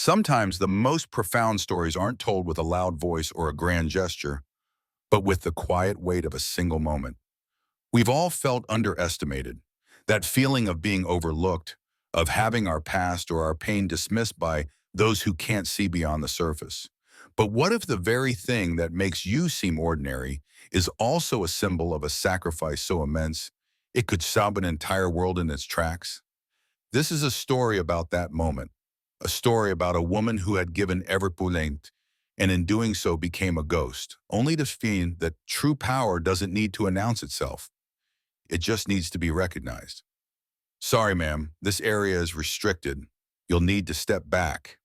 Sometimes the most profound stories aren't told with a loud voice or a grand gesture, but with the quiet weight of a single moment. We've all felt underestimated. That feeling of being overlooked, of having our past or our pain dismissed by those who can't see beyond the surface. But what if the very thing that makes you seem ordinary is also a symbol of a sacrifice so immense it could stop an entire world in its tracks? This is a story about that moment, a story about a woman who had given everything and in doing so became a ghost, only to find that true power doesn't need to announce itself. It just needs to be recognized. Sorry, ma'am, this area is restricted. You'll need to step back.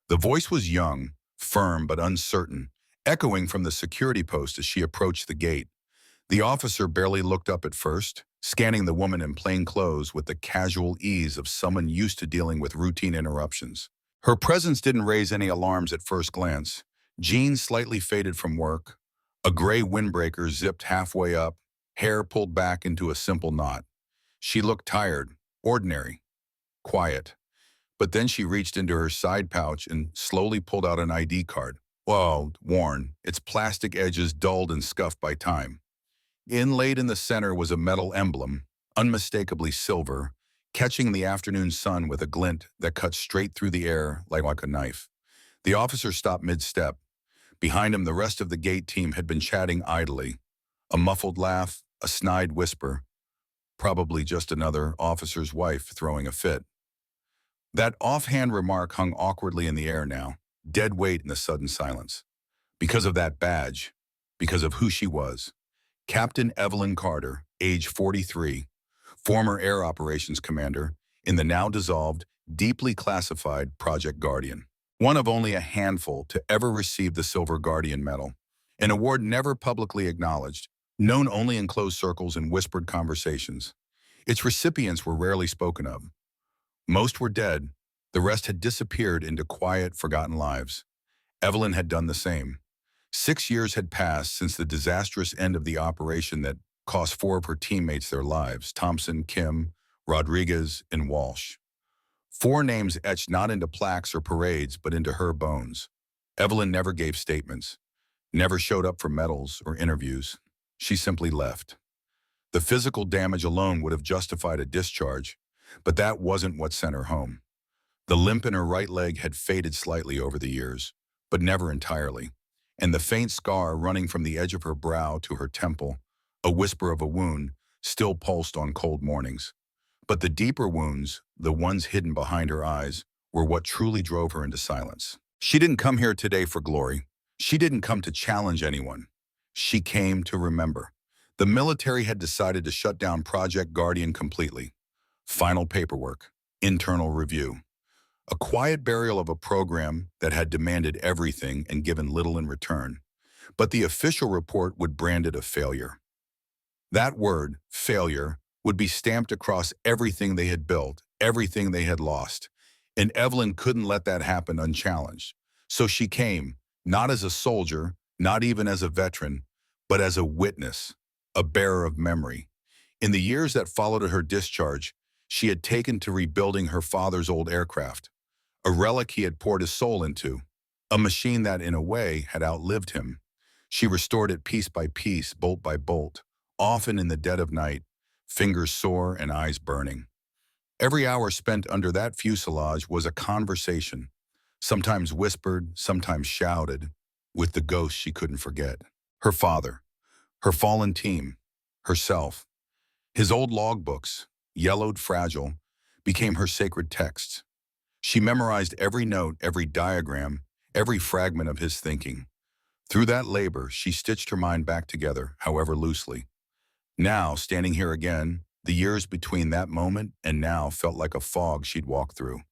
The voice was young, firm but uncertain, echoing from the security post as she approached the gate. The officer barely looked up at first, scanning the woman in plain clothes with the casual ease of someone used to dealing with routine interruptions. Her presence didn't raise any alarms at first glance. Jeans slightly faded from work, a gray windbreaker zipped halfway up, hair pulled back into a simple knot. She looked tired, ordinary, quiet. But then she reached into her side pouch and slowly pulled out an ID card. Well, worn, its plastic edges dulled and scuffed by time. Inlaid in the center was a metal emblem, unmistakably silver, catching the afternoon sun with a glint that cut straight through the air like a knife. The officer stopped mid-step. Behind him, the rest of the gate team had been chatting idly. A muffled laugh, a snide whisper. Probably just another officer's wife throwing a fit. That offhand remark hung awkwardly in the air now, dead weight in the sudden silence. Because of that badge, because of who she was. Captain Evelyn Carter, age 43, former Air Operations Commander in the now dissolved, deeply classified Project Guardian. One of only a handful to ever receive the Silver Guardian Medal, an award never publicly acknowledged, known only in closed circles and whispered conversations. Its recipients were rarely spoken of. Most were dead, the rest had disappeared into quiet, forgotten lives. Evelyn had done the same. 6 years had passed since the disastrous end of the operation that cost 4 of her teammates their lives: Thompson, Kim, Rodriguez, and Walsh. 4 names etched not into plaques or parades, but into her bones. Evelyn never gave statements, never showed up for medals or interviews. She simply left. The physical damage alone would have justified a discharge, but that wasn't what sent her home. The limp in her right leg had faded slightly over the years, but never entirely, and the faint scar running from the edge of her brow to her temple, a whisper of a wound, still pulsed on cold mornings. But the deeper wounds, the ones hidden behind her eyes, were what truly drove her into silence. She didn't come here today for glory. She didn't come to challenge anyone. She came to remember. The military had decided to shut down Project Guardian completely. Final paperwork, internal review. A quiet burial of a program that had demanded everything and given little in return. But the official report would brand it a failure. That word, failure, would be stamped across everything they had built, everything they had lost. And Evelyn couldn't let that happen unchallenged. So she came, not as a soldier, not even as a veteran, but as a witness, a bearer of memory. In the years that followed her discharge, she had taken to rebuilding her father's old aircraft, a relic he had poured his soul into, a machine that, in a way, had outlived him. She restored it piece by piece, bolt by bolt, often in the dead of night, fingers sore and eyes burning. Every hour spent under that fuselage was a conversation, sometimes whispered, sometimes shouted, with the ghost she couldn't forget. Her father, her fallen team, herself. His old logbooks, yellowed, fragile, became her sacred texts. She memorized every note, every diagram, every fragment of his thinking. Through that labor, she stitched her mind back together, however loosely. Now, standing here again, the years between that moment and now felt like a fog she'd walked through.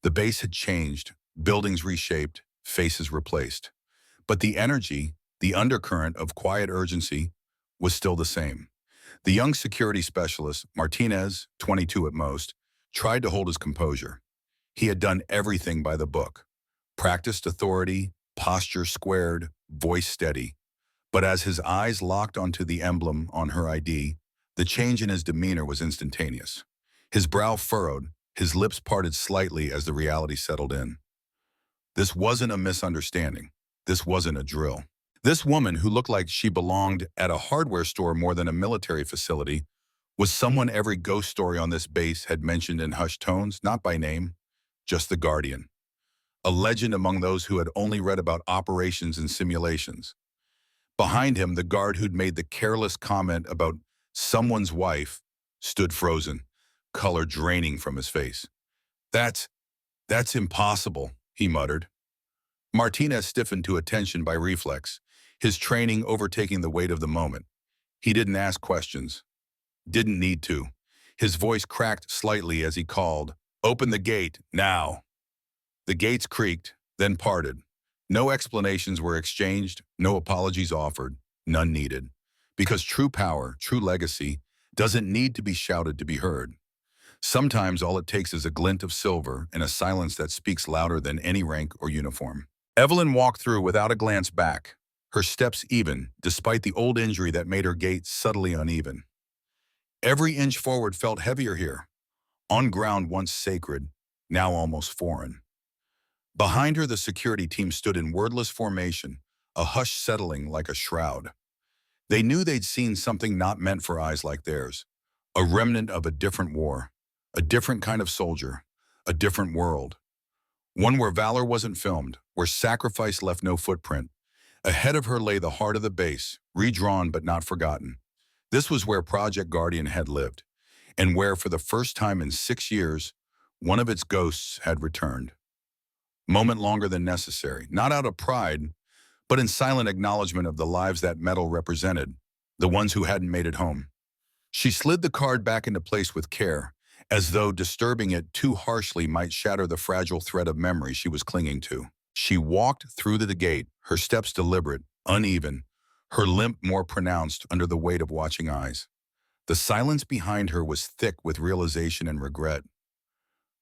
The base had changed, buildings reshaped, faces replaced. But the energy, the undercurrent of quiet urgency, was still the same. The young security specialist, Martinez, 22 at most, tried to hold his composure. He had done everything by the book. Practiced authority, posture squared, voice steady. But as his eyes locked onto the emblem on her ID, the change in his demeanor was instantaneous. His brow furrowed, his lips parted slightly as the reality settled in. This wasn't a misunderstanding. This wasn't a drill. This woman, who looked like she belonged at a hardware store more than a military facility, was someone every ghost story on this base had mentioned in hushed tones, not by name, just the Guardian. A legend among those who had only read about operations and simulations. Behind him, the guard who'd made the careless comment about someone's wife stood frozen, color draining from his face. That's, that's impossible, he muttered. Martinez stiffened to attention by reflex, his training overtaking the weight of the moment. He didn't ask questions. Didn't need to. His voice cracked slightly as he called, "Open the gate, now." The gates creaked, then parted. No explanations were exchanged, no apologies offered, none needed. Because true power, true legacy, doesn't need to be shouted to be heard. Sometimes all it takes is a glint of silver and a silence that speaks louder than any rank or uniform. Evelyn walked through without a glance back, her steps even, despite the old injury that made her gait subtly uneven. Every inch forward felt heavier here, on ground once sacred, now almost foreign. Behind her, the security team stood in wordless formation, a hush settling like a shroud. They knew they'd seen something not meant for eyes like theirs, a remnant of a different war, a different kind of soldier, a different world. One where valor wasn't filmed, where sacrifice left no footprint. Ahead of her lay the heart of the base, redrawn but not forgotten. This was where Project Guardian had lived, and where, for the first time in 6 years, one of its ghosts had returned. Moment longer than necessary, not out of pride, but in silent acknowledgement of the lives that medal represented, the ones who hadn't made it home. She slid the card back into place with care, as though disturbing it too harshly might shatter the fragile thread of memory she was clinging to. She walked through the gate, her steps deliberate, uneven, her limp more pronounced under the weight of watching eyes. The silence behind her was thick with realization and regret.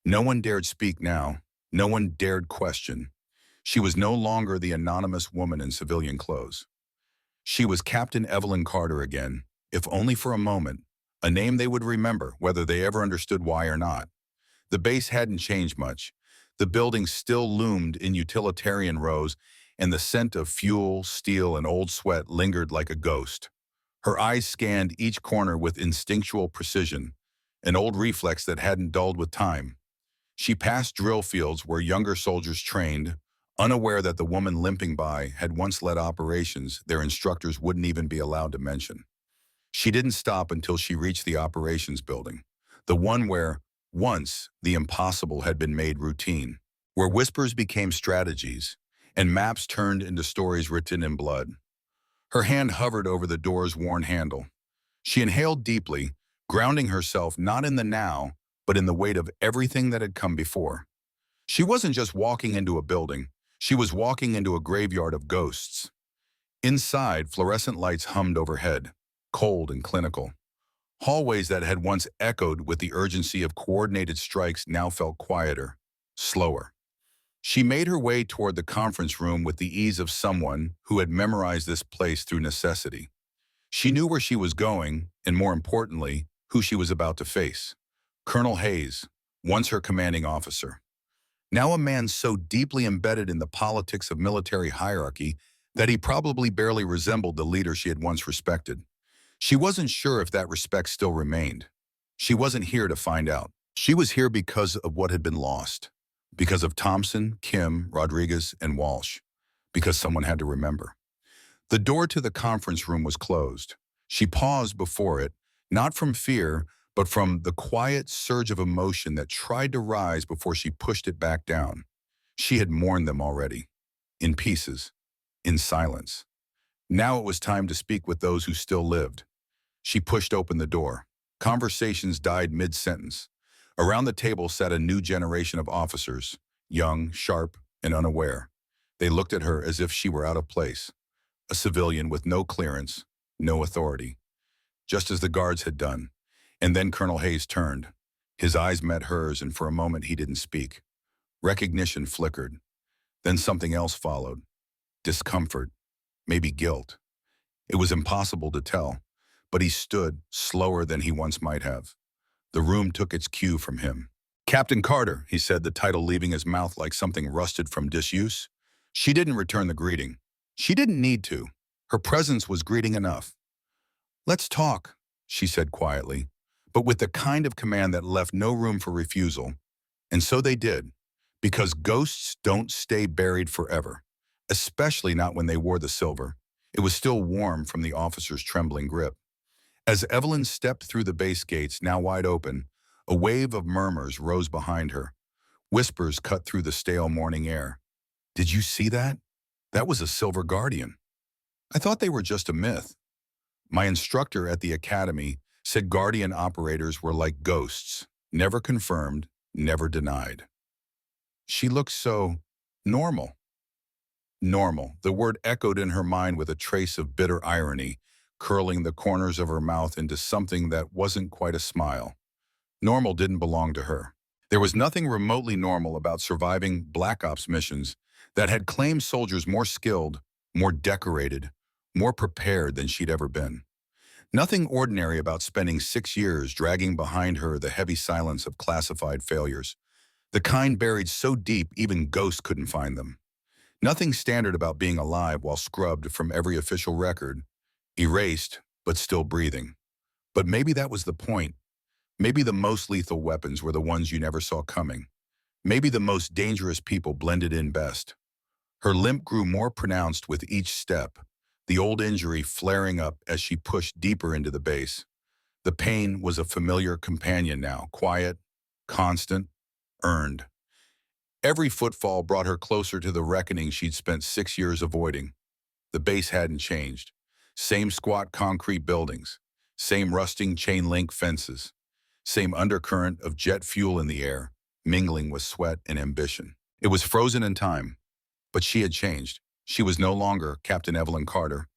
No one dared speak now. No one dared question. She was no longer the anonymous woman in civilian clothes. She was Captain Evelyn Carter again, if only for a moment, a name they would remember, whether they ever understood why or not. The base hadn't changed much. The building still loomed in utilitarian rows, and the scent of fuel, steel, and old sweat lingered like a ghost. Her eyes scanned each corner with instinctual precision, an old reflex that hadn't dulled with time. She passed drill fields where younger soldiers trained, unaware that the woman limping by had once led operations their instructors wouldn't even be allowed to mention. She didn't stop until she reached the operations building, the one where, once, the impossible had been made routine, where whispers became strategies, and maps turned into stories written in blood. Her hand hovered over the door's worn handle. She inhaled deeply, grounding herself not in the now, but in the weight of everything that had come before. She wasn't just walking into a building, she was walking into a graveyard of ghosts. Inside, fluorescent lights hummed overhead, cold and clinical. Hallways that had once echoed with the urgency of coordinated strikes now felt quieter, slower. She made her way toward the conference room with the ease of someone who had memorized this place through necessity. She knew where she was going, and more importantly, who she was about to face. Colonel Hayes, once her commanding officer. Now a man so deeply embedded in the politics of military hierarchy that he probably barely resembled the leader she had once respected. She wasn't sure if that respect still remained. She wasn't here to find out. She was here because of what had been lost. Because of Thompson, Kim, Rodriguez, and Walsh. Because someone had to remember. The door to the conference room was closed. She paused before it, not from fear, but from the quiet surge of emotion that tried to rise before she pushed it back down. She had mourned them already. In pieces. In silence. Now it was time to speak with those who still lived. She pushed open the door. Conversations died mid-sentence. Around the table sat a new generation of officers, young, sharp, and unaware. They looked at her as if she were out of place, a civilian with no clearance, no authority, just as the guards had done. And then Colonel Hayes turned. His eyes met hers, and for a moment he didn't speak. Recognition flickered. Then something else followed. Discomfort, maybe guilt. It was impossible to tell, but he stood slower than he once might have. The room took its cue from him. Captain Carter, he said, the title leaving his mouth like something rusted from disuse. She didn't return the greeting. She didn't need to. Her presence was greeting enough. Let's talk, she said quietly, but with the kind of command that left no room for refusal. And so they did, because ghosts don't stay buried forever, especially not when they wore the silver. It was still warm from the officer's trembling grip. As Evelyn stepped through the base gates, now wide open, a wave of murmurs rose behind her. Whispers cut through the stale morning air. Did you see that? That was a silver guardian. I thought they were just a myth. My instructor at the academy said guardian operators were like ghosts, never confirmed, never denied. She looked so normal. Normal. The word echoed in her mind with a trace of bitter irony, curling the corners of her mouth into something that wasn't quite a smile. Normal didn't belong to her. There was nothing remotely normal about surviving Black Ops missions that had claimed soldiers more skilled, more decorated, more prepared than she'd ever been. Nothing ordinary about spending 6 years dragging behind her the heavy silence of classified failures, the kind buried so deep even ghosts couldn't find them. Nothing standard about being alive while scrubbed from every official record, erased but still breathing. But maybe that was the point. Maybe the most lethal weapons were the ones you never saw coming. Maybe the most dangerous people blended in best. Her limp grew more pronounced with each step, the old injury flaring up as she pushed deeper into the base. The pain was a familiar companion now, quiet, constant, earned. Every footfall brought her closer to the reckoning she'd spent 6 years avoiding. The base hadn't changed. Same squat concrete buildings, same rusting chain-link fences, same undercurrent of jet fuel in the air, mingling with sweat and ambition. It was frozen in time, but she had changed. She was no longer Captain Evelyn Carter,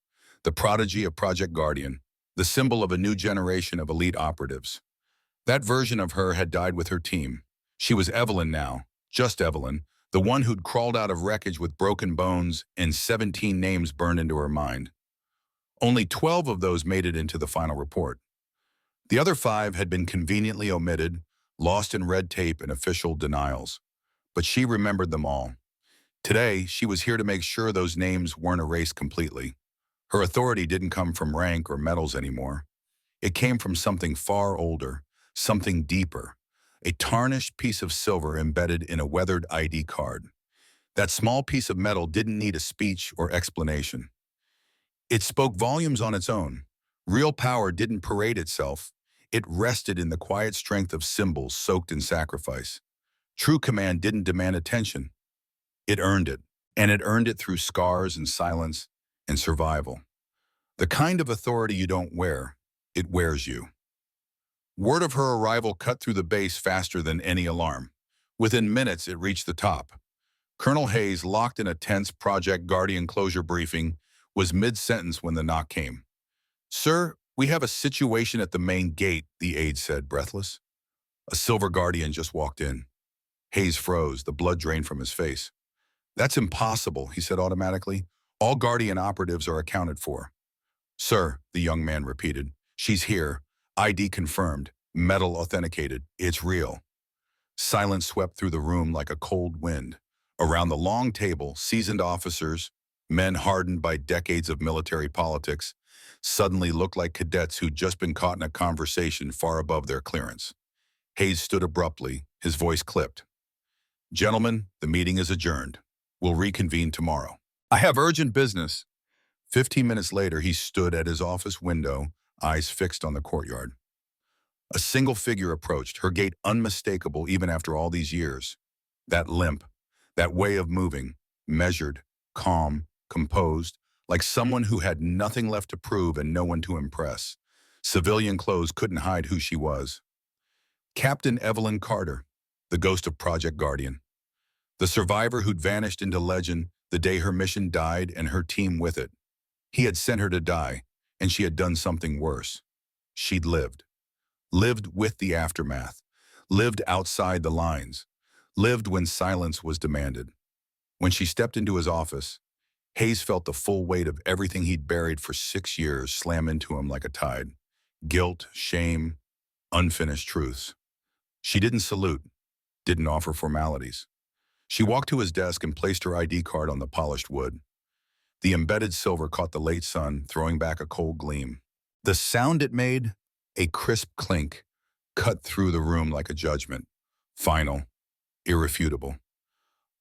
the prodigy of Project Guardian, the symbol of a new generation of elite operatives. That version of her had died with her team. She was Evelyn now, just Evelyn, the one who'd crawled out of wreckage with broken bones and 17 names burned into her mind. Only 12 of those made it into the final report. The other 5 had been conveniently omitted, lost in red tape and official denials. But she remembered them all. Today, she was here to make sure those names weren't erased completely. Her authority didn't come from rank or medals anymore. It came from something far older, something deeper, a tarnished piece of silver embedded in a weathered ID card. That small piece of metal didn't need a speech or explanation. It spoke volumes on its own. Real power didn't parade itself. It rested in the quiet strength of symbols soaked in sacrifice. True command didn't demand attention. It earned it, and it earned it through scars and silence and survival. The kind of authority you don't wear, it wears you. Word of her arrival cut through the base faster than any alarm. Within minutes, it reached the top. Colonel Hayes, locked in a tense Project Guardian closure briefing, was mid-sentence when the knock came. "Sir, we have a situation at the main gate," the aide said, breathless. A silver guardian just walked in. Hayes froze, the blood drained from his face. "That's impossible," he said automatically. "All Guardian operatives are accounted for." "Sir," the young man repeated, "she's here. ID confirmed. Metal authenticated. It's real." Silence swept through the room like a cold wind. Around the long table, seasoned officers, men hardened by decades of military politics, suddenly looked like cadets who'd just been caught in a conversation far above their clearance. Hayes stood abruptly, his voice clipped. "Gentlemen, the meeting is adjourned. We'll reconvene tomorrow. I have urgent business." 15 minutes later, he stood at his office window, eyes fixed on the courtyard. A single figure approached, her gait unmistakable even after all these years. That limp, that way of moving, measured, calm, composed, like someone who had nothing left to prove and no one to impress. Civilian clothes couldn't hide who she was. Captain Evelyn Carter, the ghost of Project Guardian. The survivor who'd vanished into legend the day her mission died and her team with it. He had sent her to die, and she had done something worse. She'd lived. Lived with the aftermath. Lived outside the lines. Lived when silence was demanded. When she stepped into his office, Hayes felt the full weight of everything he'd buried for 6 years slam into him like a tide. Guilt, shame, unfinished truths. She didn't salute. didn't offer formalities. She walked to his desk and placed her ID card on the polished wood. The embedded silver caught the late sun, throwing back a cold gleam. The sound it made, a crisp clink, cut through the room like a judgment. Final, irrefutable.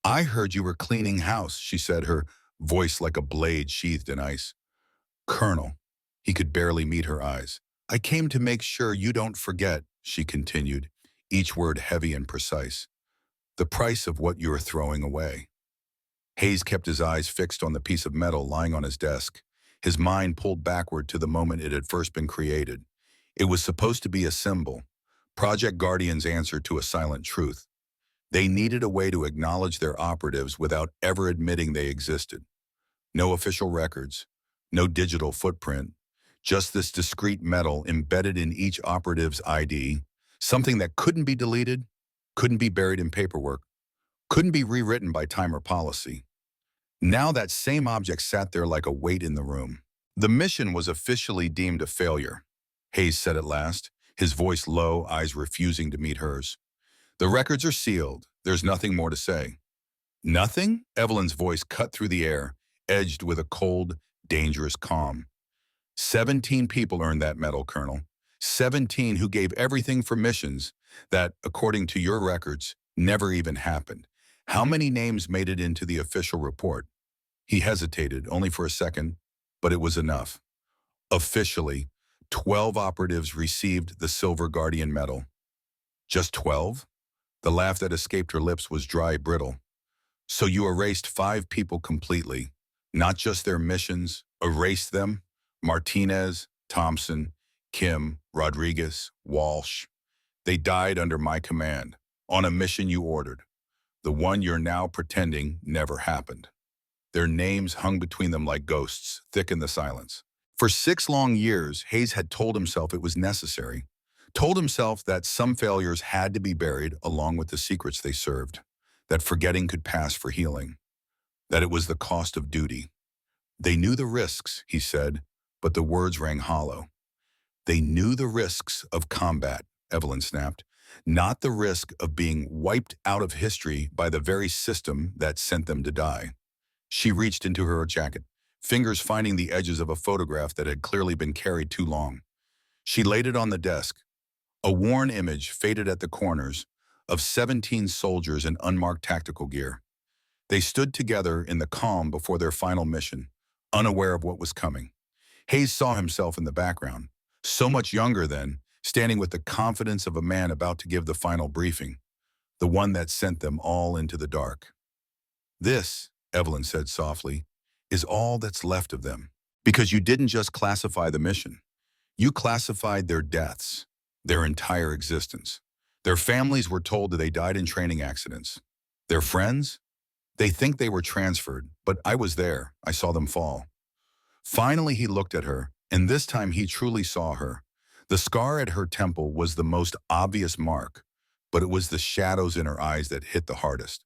"I heard you were cleaning house," she said, her voice like a blade sheathed in ice. "Colonel," he could barely meet her eyes. "I came to make sure you don't forget," she continued, each word heavy and precise. "The price of what you're throwing away." Hayes kept his eyes fixed on the piece of metal lying on his desk, his mind pulled backward to the moment it had first been created. It was supposed to be a symbol, Project Guardian's answer to a silent truth. They needed a way to acknowledge their operatives without ever admitting they existed. No official records, no digital footprint, just this discrete metal embedded in each operative's ID, something that couldn't be deleted, couldn't be buried in paperwork, couldn't be rewritten by time or policy. Now that same object sat there like a weight in the room. "The mission was officially deemed a failure," Hayes said at last, his voice low, eyes refusing to meet hers. "The records are sealed. There's nothing more to say." "Nothing?" Evelyn's voice cut through the air, edged with a cold, dangerous calm. 17 people earned that medal, Colonel. 17 who gave everything for missions that, according to your records, never even happened. How many names made it into the official report?" He hesitated, only for a second, but it was enough. Officially, 12 operatives received the Silver Guardian Medal. Just 12? The laugh that escaped her lips was dry, brittle. "So you erased 5 people completely, not just their missions, erased them? Martinez, Thompson, Kim, Rodriguez, Walsh. They died under my command, on a mission you ordered. The one you're now pretending never happened." Their names hung between them like ghosts, thick in the silence. For 6 long years, Hayes had told himself it was necessary, told himself that some failures had to be buried along with the secrets they served, that forgetting could pass for healing, that it was the cost of duty. They knew the risks, he said, but the words rang hollow. They knew the risks of combat, Evelyn snapped, not the risk of being wiped out of history by the very system that sent them to die. She reached into her jacket, fingers finding the edges of a photograph that had clearly been carried too long. She laid it on the desk, a worn image faded at the corners of 17 soldiers in unmarked tactical gear. They stood together in the calm before their final mission, unaware of what was coming. Hayes saw himself in the background, so much younger then, standing with the confidence of a man about to give the final briefing, the one that sent them all into the dark. "This," Evelyn said softly, "is all that's left of them. Because you didn't just classify the mission. You classified their deaths, their entire existence. Their families were told that they died in training accidents. Their friends? They think they were transferred, but I was there. I saw them fall." Finally, he looked at her, and this time he truly saw her. The scar at her temple was the most obvious mark, but it was the shadows in her eyes that hit the hardest.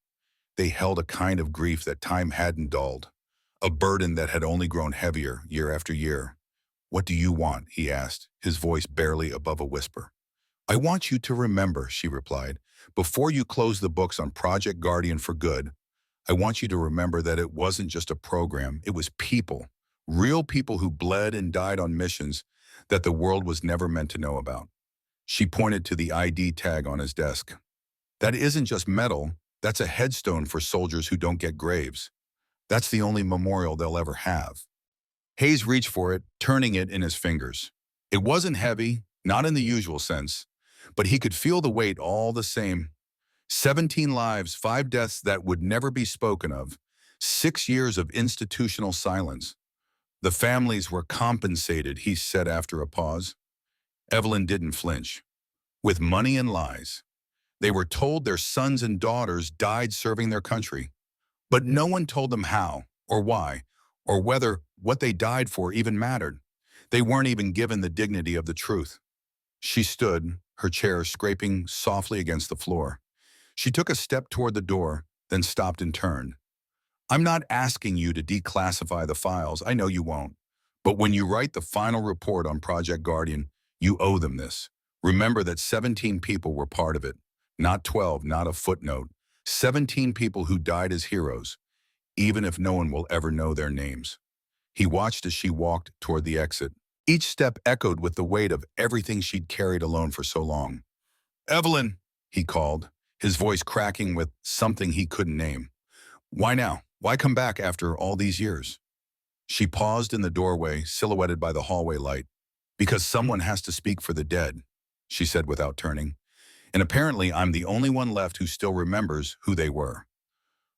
They held a kind of grief that time hadn't dulled, a burden that had only grown heavier year after year. "What do you want?" he asked, his voice barely above a whisper. "I want you to remember," she replied, "before you close the books on Project Guardian for good, I want you to remember that it wasn't just a program, it was people, real people who bled and died on missions that the world was never meant to know about." She pointed to the ID tag on his desk. "That isn't just metal, that's a headstone for soldiers who don't get graves. That's the only memorial they'll ever have." Hayes reached for it, turning it in his fingers. It wasn't heavy, not in the usual sense, but he could feel the weight all the same. 17 lives, 5 deaths that would never be spoken of, 6 years of institutional silence. "The families were compensated," he said after a pause. Evelyn didn't flinch. "With money and lies. They were told their sons and daughters died serving their country. But no one told them how, or why, or whether what they died for even mattered. They weren't even given the dignity of the truth." She stood, her chair scraping softly against the floor. She took a step toward the door, then stopped and turned. "I'm not asking you to declassify the files, I know you won't. But when you write the final report on Project Guardian, you owe them this. Remember that 17 people were part of it. Not 12, not a footnote. 17 people who died as heroes, even if no one will ever know their names. He watched as she walked toward the exit. Each step echoed with the weight of everything she'd carried alone for so long. "Evelyn," he called, his voice cracking with something he couldn't name. "Why now? Why come back after all these years?" She paused in the doorway, silhouetted by the hallway light. "Because someone has to speak for the dead," she said without turning. "And apparently I'm the only one left who still remembers who they were."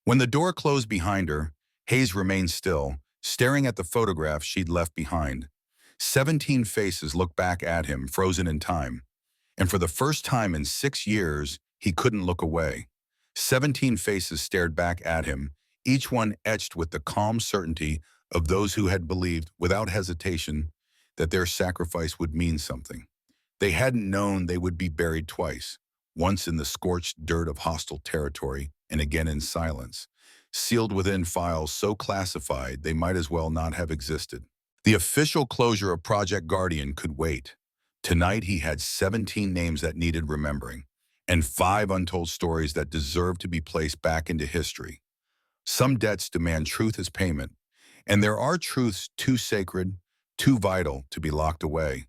When the door closed behind her, Hayes remained still, staring at the photograph she'd left behind. 17 faces looked back at him, frozen in time. And for the first time in 6 years, he couldn't look away. 17 faces stared back at him, each one etched with the calm certainty of those who had believed, without hesitation, that their sacrifice would mean something. They hadn't known they would be buried twice, once in the scorched dirt of hostile territory and again in silence, sealed within files so classified they might as well not have existed. The official closure of Project Guardian could wait. Tonight he had 17 names that needed remembering, and 5 untold stories that deserved to be placed back into history. Some debts demand truth as payment, and there are truths too sacred, too vital to be locked away,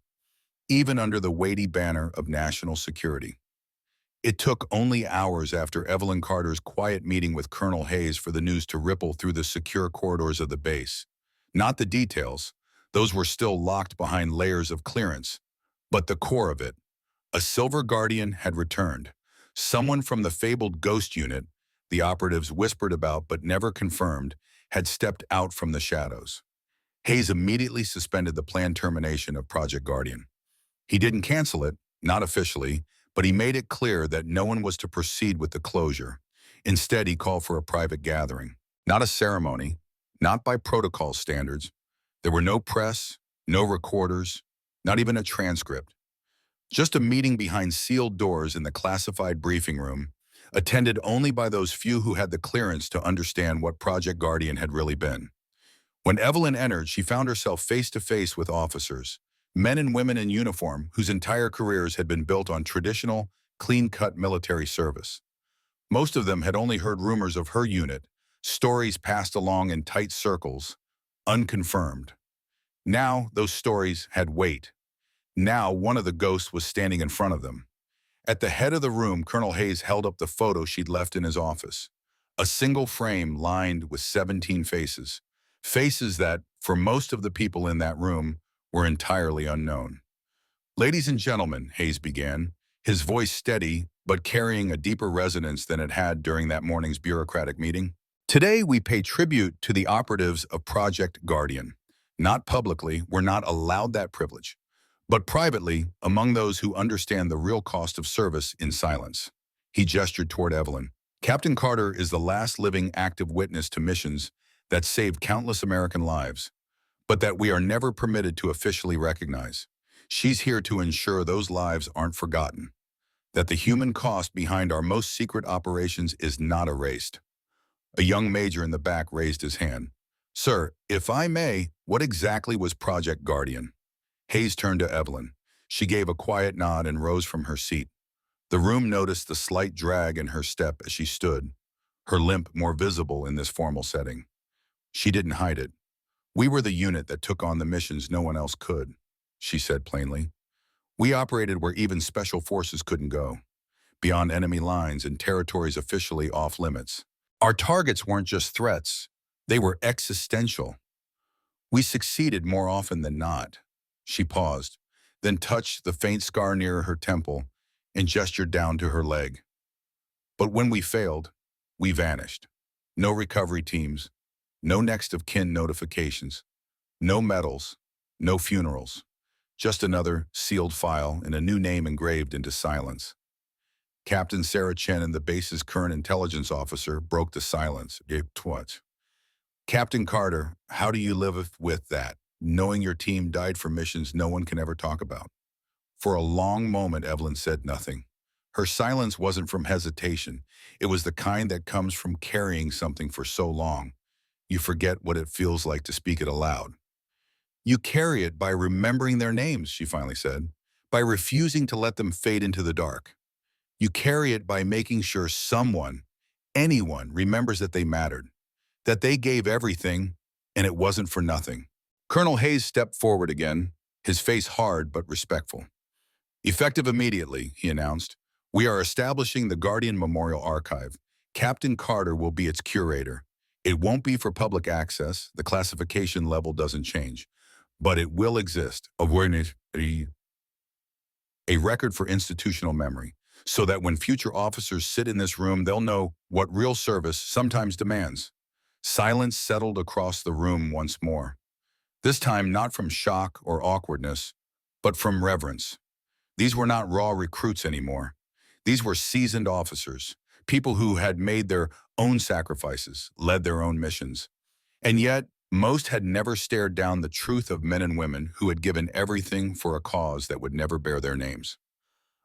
even under the weighty banner of national security. It took only hours after Evelyn Carter's quiet meeting with Colonel Hayes for the news to ripple through the secure corridors of the base. Not the details, those were still locked behind layers of clearance, but the core of it. A Silver Guardian had returned. Someone from the fabled Ghost Unit, the operatives whispered about but never confirmed, had stepped out from the shadows. Hayes immediately suspended the planned termination of Project Guardian. He didn't cancel it, not officially, but he made it clear that no one was to proceed with the closure. Instead, he called for a private gathering. Not a ceremony, not by protocol standards. There were no press, no recorders, not even a transcript. Just a meeting behind sealed doors in the classified briefing room, attended only by those few who had the clearance to understand what Project Guardian had really been. When Evelyn entered, she found herself face to face with officers, men and women in uniform whose entire careers had been built on traditional, clean-cut military service. Most of them had only heard rumors of her unit, stories passed along in tight circles, unconfirmed. Now those stories had weight. Now one of the ghosts was standing in front of them. At the head of the room, Colonel Hayes held up the photo she'd left in his office. A single frame lined with 17 faces. Faces that, for most of the people in that room, were entirely unknown. "Ladies and gentlemen," Hayes began, his voice steady but carrying a deeper resonance than it had during that morning's bureaucratic meeting. "Today we pay tribute to the operatives of Project Guardian. Not publicly, we're not allowed that privilege, but privately, among those who understand the real cost of service in silence." He gestured toward Evelyn. "Captain Carter is the last living active witness to missions that saved countless American lives, but that we are never permitted to officially recognize. She's here to ensure those lives aren't forgotten, that the human cost behind our most secret operations is not erased." A young major in the back raised his hand. "Sir, if I may, what exactly was Project Guardian?" Hayes turned to Evelyn. She gave a quiet nod and rose from her seat. The room noticed the slight drag in her step as she stood, her limp more visible in this formal setting. She didn't hide it. "We were the unit that took on the missions no one else could," she said plainly. "We operated where even special forces couldn't go, beyond enemy lines and territories officially off limits. Our targets weren't just threats, they were existential. We succeeded more often than not." She paused, then touched the faint scar near her temple and gestured down to her leg. "But when we failed, we vanished. No recovery teams, no next of kin notifications, no medals, no funerals. Just another sealed file and a new name engraved into silence." Captain Sarah Chen and the base's current intelligence officer broke the silence. "What? Captain Carter, how do you live with that, knowing your team died for missions no one can ever talk about?" For a long moment, Evelyn said nothing. Her silence wasn't from hesitation. It was the kind that comes from carrying something for so long. You forget what it feels like to speak it aloud. "You carry it by remembering their names," she finally said, "by refusing to let them fade into the dark. You carry it by making sure someone, anyone, remembers that they mattered, that they gave everything, and it wasn't for nothing. Colonel Hayes stepped forward again, his face hard but respectful. Effective immediately, he announced, we are establishing the Guardian Memorial Archive. Captain Carter will be its curator. It won't be for public access, the classification level doesn't change, but it will exist, awareness, a record for institutional memory, so that when future officers sit in this room, they'll know what real service sometimes demands. Silence settled across the room once more, this time not from shock or awkwardness, but from reverence. These were not raw recruits anymore. These were seasoned officers, people who had made their own sacrifices, led their own missions. And yet, most had never stared down the truth of men and women who had given everything for a cause that would never bear their names.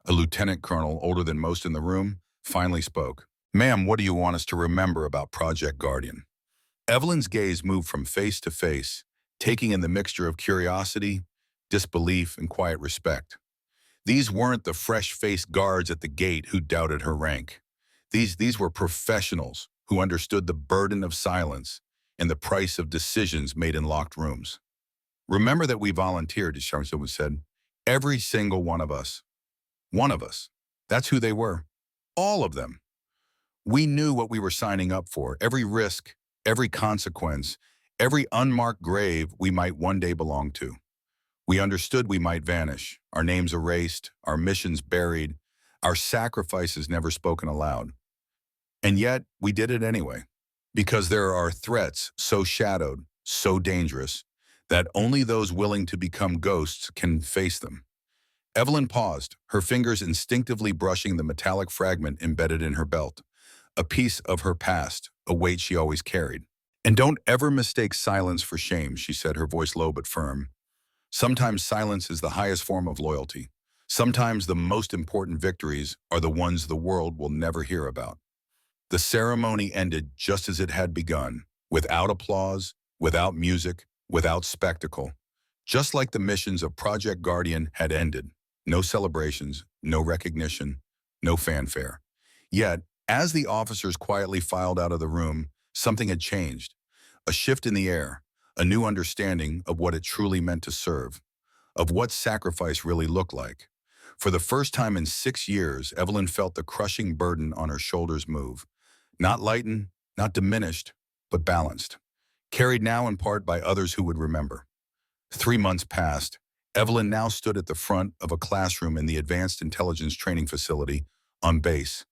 A lieutenant colonel, older than most in the room, finally spoke. Ma'am, what do you want us to remember about Project Guardian? Evelyn's gaze moved from face to face, taking in the mixture of curiosity, disbelief, and quiet respect. These weren't the fresh-faced guards at the gate who doubted her rank. These were professionals who understood the burden of silence and the price of decisions made in locked rooms. Remember that we volunteered, as Charlotte said. Every single one of us. One of us. That's who they were. All of them. We knew what we were signing up for, every risk, every consequence, every unmarked grave we might one day belong to. We understood we might vanish, our names erased, our missions buried, our sacrifices never spoken aloud. And yet, we did it anyway, because there are threats so shadowed, so dangerous, that only those willing to become ghosts can face them. Evelyn paused, her fingers instinctively brushing the metallic fragment embedded in her belt, a piece of her past, a weight she always carried. And don't ever mistake silence for shame, she said, her voice low but firm. Sometimes silence is the highest form of loyalty. Sometimes the most important victories are the ones the world will never hear about. The ceremony ended just as it had begun, without applause, without music, without spectacle. Just like the missions of Project Guardian had ended. No celebrations, no recognition, no fanfare. Yet, as the officers quietly filed out of the room, something had changed. A shift in the air, a new understanding of what it truly meant to serve, of what sacrifice really looked like. For the first time in 6 years, Evelyn felt the crushing burden on her shoulders move. Not lightened, not diminished, but balanced. Carried now in part by others who would remember. 3 months passed. Evelyn now stood at the front of a classroom in the Advanced Intelligence Training Facility on base,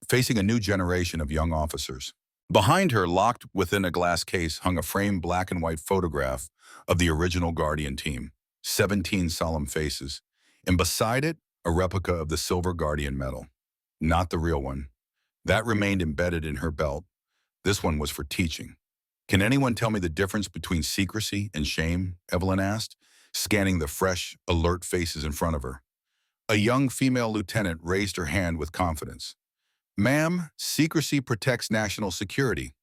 facing a new generation of young officers. Behind her, locked within a glass case, hung a framed black and white photograph of the original Guardian team, 17 solemn faces, and beside it, a replica of the Silver Guardian medal. Not the real one. That remained embedded in her belt. This one was for teaching. Can anyone tell me the difference between secrecy and shame? Evelyn asked, scanning the fresh, alert faces in front of her. A young female lieutenant raised her hand with confidence. Ma'am, secrecy protects national security.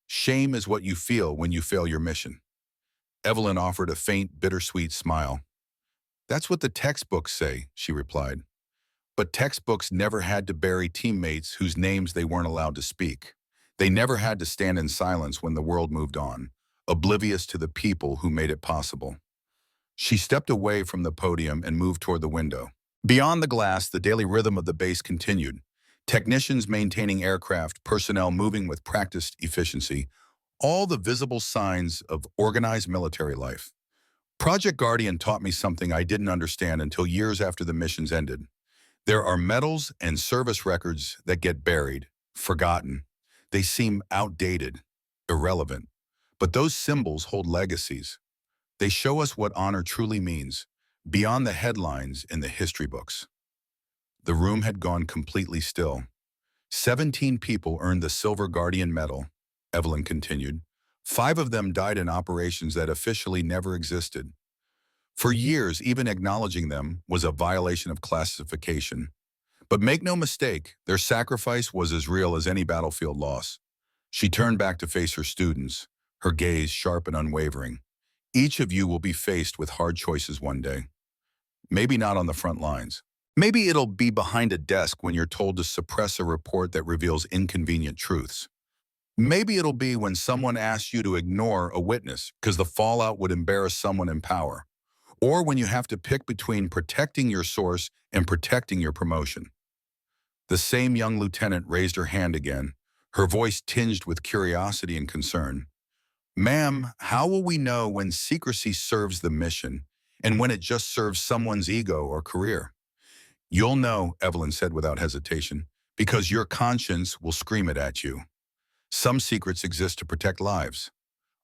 Shame is what you feel when you fail your mission. Evelyn offered a faint, bittersweet smile. That's what the textbooks say, she replied. But textbooks never had to bury teammates whose names they weren't allowed to speak. They never had to stand in silence when the world moved on, oblivious to the people who made it possible. She stepped away from the podium and moved toward the window. Beyond the glass, the daily rhythm of the base continued. Technicians maintaining aircraft, personnel moving with practiced efficiency, all the visible signs of organized military life. Project Guardian taught me something I didn't understand until years after the missions ended. There are medals and service records that get buried, forgotten. They seem outdated, irrelevant. But those symbols hold legacies. They show us what honor truly means, beyond the headlines in the history books. The room had gone completely still. 17 people earned the Silver Guardian Medal, Evelyn continued. 5 of them died in operations that officially never existed. For years, even acknowledging them was a violation of classification. But make no mistake, their sacrifice was as real as any battlefield loss. She turned back to face her students, her gaze sharp and unwavering. Each of you will be faced with hard choices one day. Maybe not on the front lines, Maybe it'll be behind a desk when you're told to suppress a report that reveals inconvenient truths. Maybe it'll be when someone asks you to ignore a witness because the fallout would embarrass someone in power. Or when you have to pick between protecting your source and protecting your promotion. The same young lieutenant raised her hand again, her voice tinged with curiosity and concern. Ma'am, how will we know when secrecy serves the mission and when it just serves someone's ego or career? You'll know, Evelyn said without hesitation, because your conscience will scream it at you. Some secrets exist to protect lives.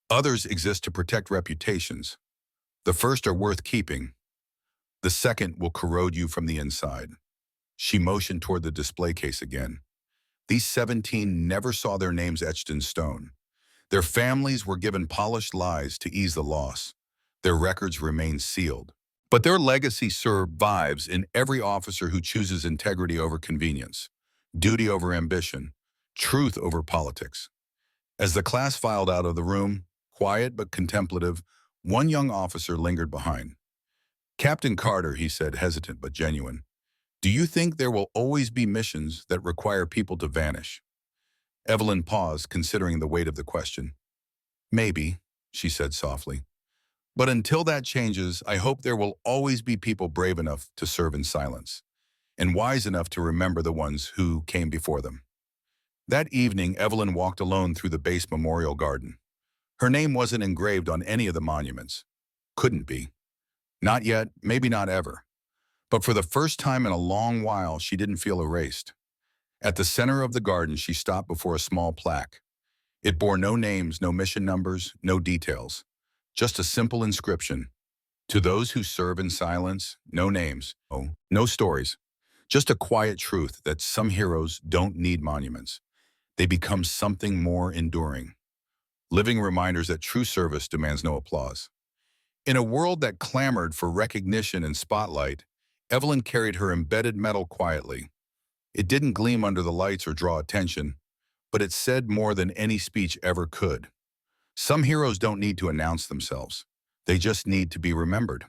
Others exist to protect reputations. The first are worth keeping. The second will corrode you from the inside. She motioned toward the display case again. These 17 never saw their names etched in stone. Their families were given polished lies to ease the loss. Their records remain sealed. But their legacy survives in every officer who chooses integrity over convenience, duty over ambition, truth over politics. As the class filed out of the room, quiet but contemplative, one young officer lingered behind. Captain Carter, he said, hesitant but genuine, do you think there will always be missions that require people to vanish? Evelyn paused, considering the weight of the question. Maybe, she said softly. But until that changes, I hope there will always be people brave enough to serve in silence, and wise enough to remember the ones who came before them. That evening, Evelyn walked alone through the base memorial garden. Her name wasn't engraved on any of the monuments. Couldn't be. Not yet, maybe not ever. But for the first time in a long while, she didn't feel erased. At the center of the garden, she stopped before a small plaque. It bore no names, no mission numbers, no details. Just a simple inscription. To those who serve in silence, no names, no stories. Just a quiet truth that some heroes don't need monuments. They become something more enduring. Living reminders that true service demands no applause. In a world that clamored for recognition and spotlight, Evelyn carried her embedded medal quietly. It didn't gleam under the lights or draw attention, but it said more than any speech ever could. Some heroes don't need to announce themselves. They just need to be remembered.